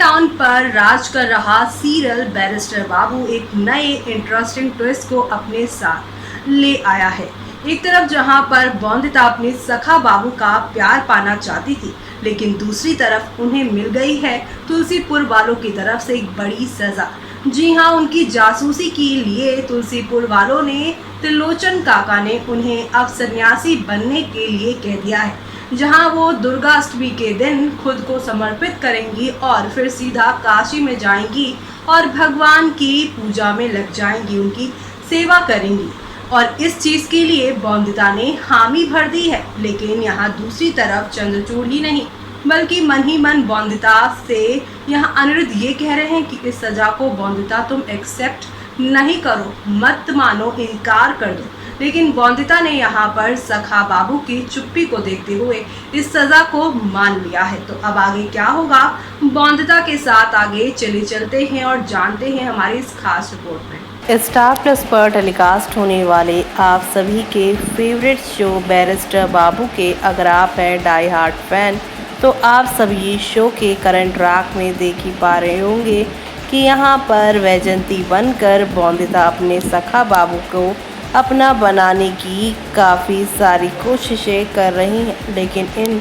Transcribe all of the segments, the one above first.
Town पर राज कर रहा सीरियल बैरिस्टर बाबू एक नए इंटरेस्टिंग ट्विस्ट को अपने साथ ले आया है। एक तरफ जहां पर बौंदिता अपने सखा बाबू का प्यार पाना चाहती थी, लेकिन दूसरी तरफ उन्हें मिल गई है तुलसीपुर वालों की तरफ से एक बड़ी सजा। जी हां, उनकी जासूसी के लिए तुलसीपुर वालों ने त्रिलोचन काका ने उन्हें अब सन्यासी बनने के लिए कह दिया है, जहां वो दुर्गाष्टमी के दिन खुद को समर्पित करेंगी और फिर सीधा काशी में जाएंगी और भगवान की पूजा में लग जाएंगी, उनकी सेवा करेंगी। और इस चीज़ के लिए बौंदिता ने हामी भर दी है। लेकिन यहाँ दूसरी तरफ चंद्रचूड़ ही नहीं बल्कि मन ही मन बौंदिता से यहाँ अनिरुद्ध ये कह रहे हैं कि इस सजा को बौंदिता तुम एक्सेप्ट नहीं करो, मत मानो, इनकार कर दो। लेकिन बौंदिता ने यहाँ पर सखा बाबू की चुप्पी को देखते हुए इस सजा को मान लिया है। तो अब आगे क्या होगा बौंदिता के साथ, आगे चलते हैं और जानते हैं हमारी इस खास रिपोर्ट में। स्टार प्लस पर टेलीकास्ट होने वाले आप सभी के फेवरेट शो बैरिस्टर बाबू के अगर आप हैं डाई हार्ट फैन तो आप सभी शो के करंट ट्रैक में देख ही पा रहे होंगे कि यहाँ पर वैजंती बनकर बौंदिता अपने सखा बाबू को अपना बनाने की काफ़ी सारी कोशिशें कर रही हैं। लेकिन इन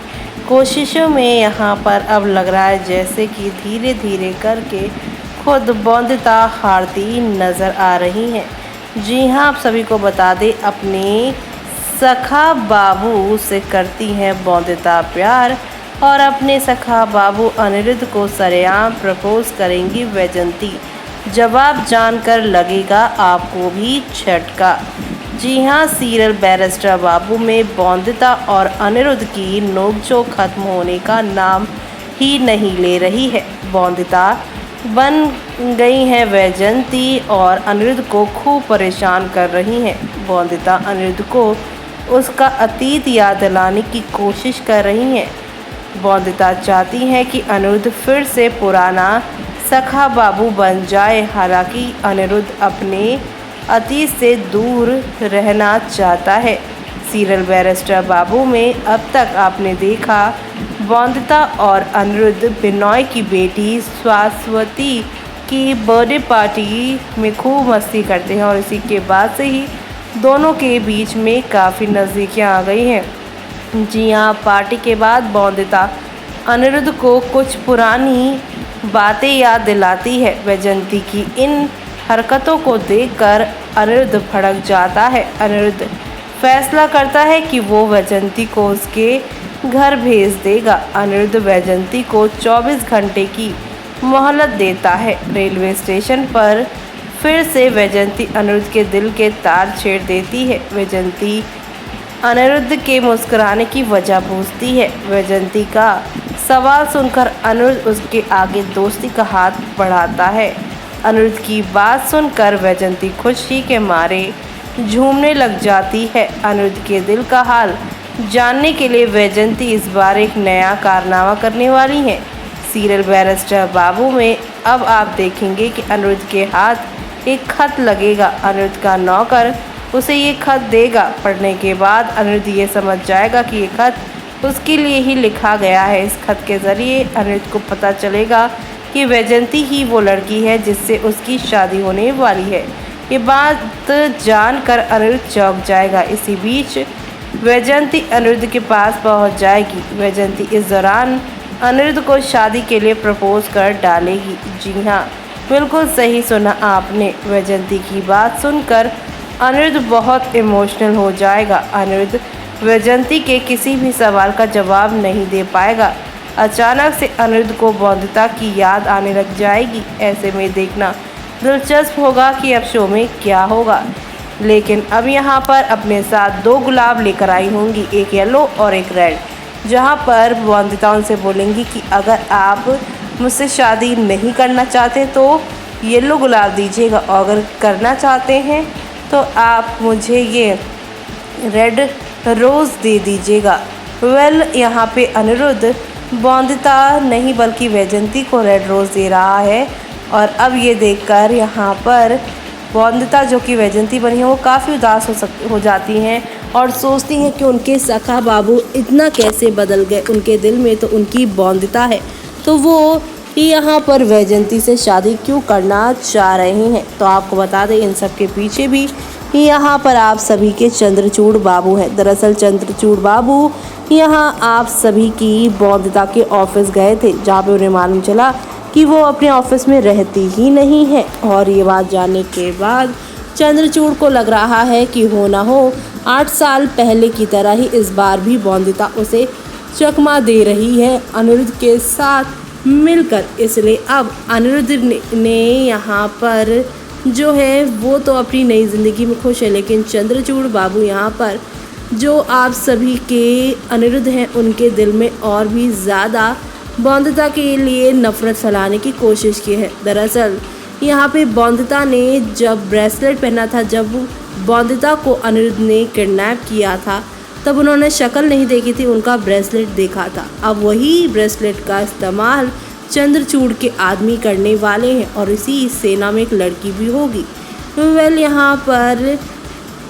कोशिशों में यहाँ पर अब लग रहा है जैसे कि धीरे धीरे करके खुद बौंदिता हारती नज़र आ रही हैं। जी हाँ, आप सभी को बता दें अपने सखा बाबू से करती हैं बौंदिता प्यार और अपने सखा बाबू अनिरुद्ध को सरेआम प्रपोज करेंगी वैजंती। जवाब जानकर लगेगा आपको भी झटका। जी हाँ, सीरियल बैरिस्टर बाबू में बौंदिता और अनिरुद्ध की नोकझोंक खत्म होने का नाम ही नहीं ले रही है। बौंदिता बन गई हैं वैजंती और अनिरुद्ध को खूब परेशान कर रही हैं। बौंदिता अनिरुद्ध को उसका अतीत याद दिलाने की कोशिश कर रही हैं। बौंदिता चाहती हैं कि अनिरुद्ध फिर से पुराना सखा बाबू बन जाए। हालांकि अनिरुद्ध अपने अतीत से दूर रहना चाहता है। सीरियल बैरिस्टर बाबू में अब तक आपने देखा बौंदिता और अनिरुद्ध बिनॉय की बेटी शाश्वती की बर्थडे पार्टी में खूब मस्ती करते हैं और इसी के बाद से ही दोनों के बीच में काफ़ी नज़दीकियाँ आ गई हैं। जी हाँ, पार्टी के बाद बौंदिता अनिरुद्ध को कुछ पुरानी बातें याद दिलाती है। वैजंती की इन हरकतों को देखकर अनिरुद्ध भड़क जाता है। अनिरुद्ध फैसला करता है कि वो वैजंती को उसके घर भेज देगा। अनिरुद्ध वैजंती को 24 घंटे की मोहलत देता है। रेलवे स्टेशन पर फिर से वैजंती अनिरुद्ध के दिल के तार छेड़ देती है। वैजंती अनिरुद्ध के मुस्कुराने की वजह पूछती है। वैजंती का सवाल सुनकर अनिरुद्ध उसके आगे दोस्ती का हाथ बढ़ाता है। अनिरुद्ध की बात सुनकर वैजंती खुशी के मारे झूमने लग जाती है। अनिरुद्ध के दिल का हाल जानने के लिए वैजंती इस बार एक नया कारनामा करने वाली है। सीरियल बैरिस्टर बाबू में अब आप देखेंगे कि अनिरुद्ध के हाथ एक खत लगेगा। अनिरुद्ध का नौकर उसे ये खत देगा। पढ़ने के बाद अनिरुद्ध ये समझ जाएगा कि ये खत उसके लिए ही लिखा गया है। इस खत के ज़रिए अनिरुद्ध को पता चलेगा कि वैजंती ही वो लड़की है जिससे उसकी शादी होने वाली है। ये बात जानकर अनिरुद्ध चौंक जाएगा। इसी बीच वैजंती अनिरुद्ध के पास पहुंच जाएगी। वैजंती इस दौरान अनिरुद्ध को शादी के लिए प्रपोज कर डालेगी। जी हाँ, बिल्कुल सही सुना आपने। वैजंती की बात सुनकर अनिरुद्ध बहुत इमोशनल हो जाएगा। अनिरुद्ध वैजंती के किसी भी सवाल का जवाब नहीं दे पाएगा। अचानक से अनिरुद्ध को बौंदिता की याद आने लग जाएगी। ऐसे में देखना दिलचस्प होगा कि अब शो में क्या होगा। लेकिन अब यहाँ पर अपने साथ 2 गुलाब लेकर आई होंगी, एक येलो और एक रेड, जहाँ पर बौंदिता उनसे बोलेंगी कि अगर आप मुझसे शादी नहीं करना चाहते तो येलो गुलाब दीजिएगा और अगर करना चाहते हैं तो आप मुझे ये रेड रोज़ दे दीजिएगा। यहाँ पे अनिरुद्ध बौंदिता नहीं बल्कि वैजंती को रेड रोज़ दे रहा है और अब ये देखकर यहाँ पर बौंदिता जो कि वैजंती बनी है वो काफ़ी उदास हो जाती हैं और सोचती हैं कि उनके सखा बाबू इतना कैसे बदल गए। उनके दिल में तो उनकी बौंदिता है, तो वो कि यहाँ पर वैजयंती से शादी क्यों करना चाह रहे हैं। तो आपको बता दें इन सब के पीछे भी यहाँ पर आप सभी के चंद्रचूड़ बाबू हैं। दरअसल चंद्रचूड़ बाबू यहाँ आप सभी की बौद्धता के ऑफिस गए थे, जहाँ पे उन्हें मालूम चला कि वो अपने ऑफिस में रहती ही नहीं है। और ये बात जानने के बाद चंद्रचूड़ को लग रहा है कि हो ना हो 8 साल पहले की तरह ही इस बार भी बौद्धिता उसे चकमा दे रही है अनिरुद्ध के साथ मिलकर। इसलिए अब अनिरुद्ध ने यहाँ पर जो है वो तो अपनी नई ज़िंदगी में खुश है, लेकिन चंद्रचूड़ बाबू यहाँ पर जो आप सभी के अनिरुद्ध हैं उनके दिल में और भी ज़्यादा बौद्धता के लिए नफ़रत फैलाने की कोशिश की है। दरअसल यहाँ पे बौद्धता ने जब ब्रेसलेट पहना था, जब बौद्धता को अनिरुद्ध ने किडनैप किया था, तब उन्होंने शक्ल नहीं देखी थी, उनका ब्रेसलेट देखा था। अब वही ब्रेसलेट का इस्तेमाल चंद्रचूड़ के आदमी करने वाले हैं और इसी सेना में एक लड़की भी होगी। वेल यहाँ पर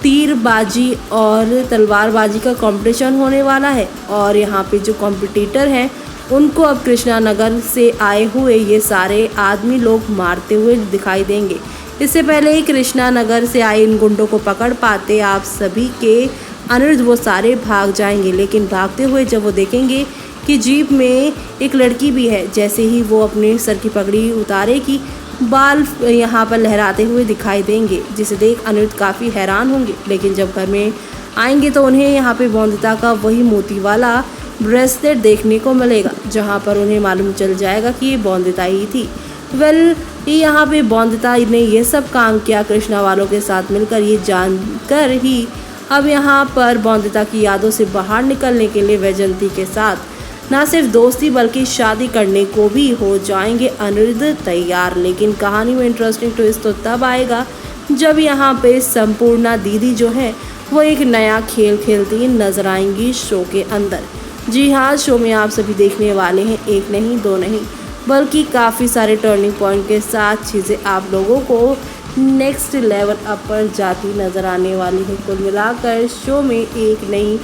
तीरबाजी और तलवारबाजी का कंपटीशन होने वाला है और यहाँ पे जो कॉम्पिटिटर हैं उनको अब कृष्णा नगर से आए हुए ये सारे आदमी लोग मारते हुए दिखाई देंगे। इससे पहले ही कृष्णा नगर से आए इन गुंडों को पकड़ पाते आप सभी के अनिरुद्ध वो सारे भाग जाएंगे, लेकिन भागते हुए जब वो देखेंगे कि जीप में एक लड़की भी है, जैसे ही वो अपने सर की पगड़ी उतारेगी बाल यहाँ पर लहराते हुए दिखाई देंगे, जिसे देख अनिरुद्ध काफ़ी हैरान होंगे। लेकिन जब घर में आएंगे तो उन्हें यहाँ पे बौद्धता का वही मोती वाला ब्रेसलेट देखने को मिलेगा, जहाँ पर उन्हें मालूम चल जाएगा कि ये बौद्धता ही थी। वेल यहाँ पे बौद्धता ने ये सब काम किया कृष्णा वालों के साथ मिलकर, ये जानकर ही अब यहाँ पर बौद्धता की यादों से बाहर निकलने के लिए वैजयंती के साथ ना सिर्फ दोस्ती बल्कि शादी करने को भी हो जाएंगे अनिरुद्ध तैयार। लेकिन कहानी में इंटरेस्टिंग ट्विस्ट तो तब आएगा जब यहाँ पे संपूर्णा दीदी जो है वो एक नया खेल खेलती नजर आएंगी शो के अंदर। जी हाँ, शो में आप सभी देखने वाले हैं एक नहीं दो नहीं बल्कि काफ़ी सारे टर्निंग पॉइंट के साथ चीज़ें आप लोगों को नेक्स्ट लेवल अप पर जाती नज़र आने वाली है। कुल मिलाकर शो में एक नहीं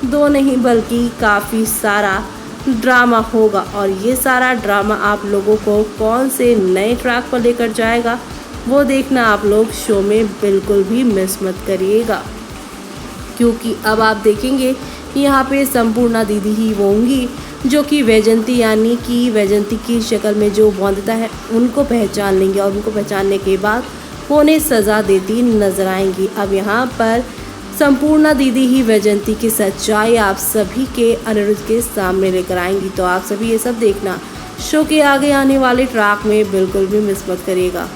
दो नहीं बल्कि काफ़ी सारा ड्रामा होगा और ये सारा ड्रामा आप लोगों को कौन से नए ट्रैक पर लेकर जाएगा वो देखना आप लोग शो में बिल्कुल भी मिस मत करिएगा, क्योंकि अब आप देखेंगे यहाँ पे संपूर्णा दीदी ही वो होंगी जो कि वैजयंती यानी कि वैजयंती की शक्ल में जो बौद्धता है उनको पहचान लेंगे और उनको पहचानने के बाद वो उन्हें सज़ा देती नजर आएंगी। अब यहाँ पर संपूर्णा दीदी ही वैजयंती की सच्चाई आप सभी के अनिरुद्ध के सामने लेकर आएंगी। तो आप सभी ये सब देखना शो के आगे आने वाले ट्रैक में बिल्कुल भी मिस मत करिएगा।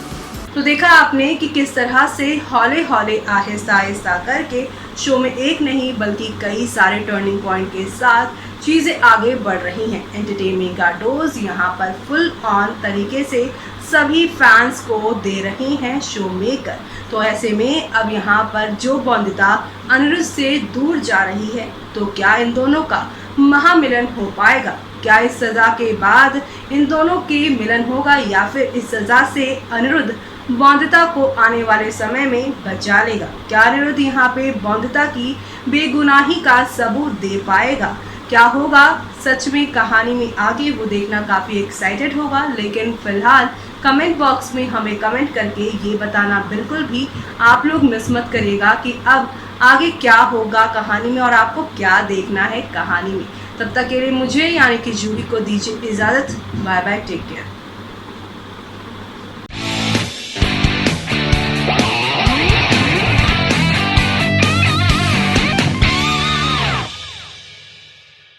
तो देखा आपने कि किस तरह से हौले हौले आहिस्ता आहिस्ता करके शो में एक नहीं बल्कि कई सारे टर्निंग पॉइंट के साथ चीज़ें आगे बढ़ रही हैं। एंटरटेनमेंट का डोज यहाँ पर फुल ऑन तरीके से सभी फैंस को दे रही हैं शो मेकर। तो ऐसे में अब यहाँ पर जो बौद्धता अनिरुद्ध से दूर जा रही है, तो क्या इन दोनों का महामिलन हो पाएगा? क्या इस सज़ा के बाद इन दोनों के मिलन होगा या फिर इस सज़ा से अनिरुद्ध बौद्धता को आने वाले समय में बचा लेगा? क्या अनिरुद्ध यहाँ पे बौद्धता की बेगुनाही का सबूत दे पाएगा? क्या होगा सच में कहानी में आगे, वो देखना काफ़ी एक्साइटेड होगा। लेकिन फिलहाल कमेंट बॉक्स में हमें कमेंट करके ये बताना बिल्कुल भी आप लोग मिस मत करिएगा कि अब आगे क्या होगा कहानी में और आपको क्या देखना है कहानी में। तब तक के लिए मुझे यानी कि जूही को दीजिए इजाज़त। Bye bye, take care.